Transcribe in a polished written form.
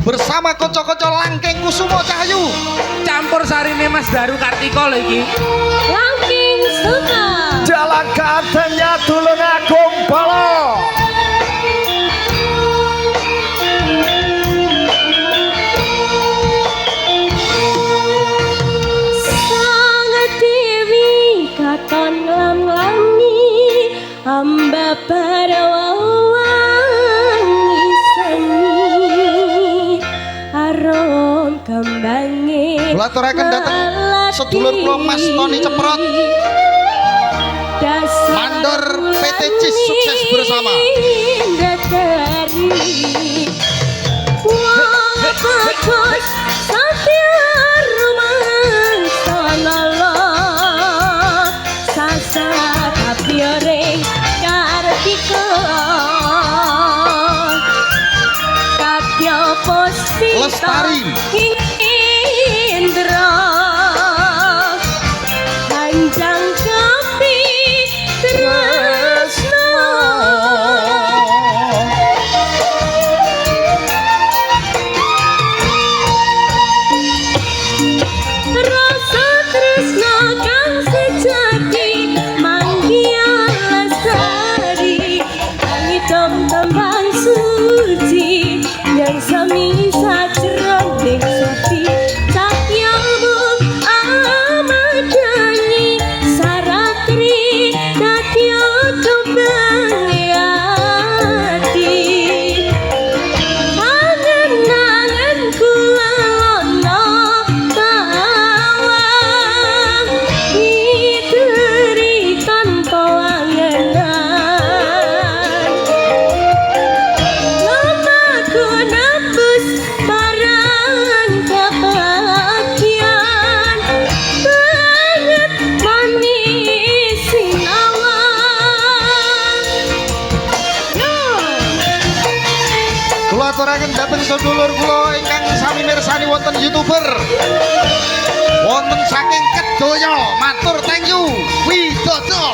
bersama kocok-kocok Langking Kusumo Cahyu campur sarine Mas Daru Kartika lho iki. Langking suka jalan katanya tulung agung bala sangat dewi katon lam-lami hamba parawangi seni arom kembange Kulaturaken dateng sedulur kula Mas Tony Ceprot Mandor PT Cis sukses bersama. Lestari Indra panjang kapi tresno rasa tresno kang sejati manggian lestari langit tembang suci yang sami sajroning sepi cahyamu amadani saratri dadya kembang ati angen-angen kula lono tawang iteri tanpa angenan lamaku nembus barang kebahagiaan banget manis sinawang kulaturaken dateng sedulur kula ingkang sami mirsani wonten YouTuber wonten saking Kedoyo matur thank you Widodo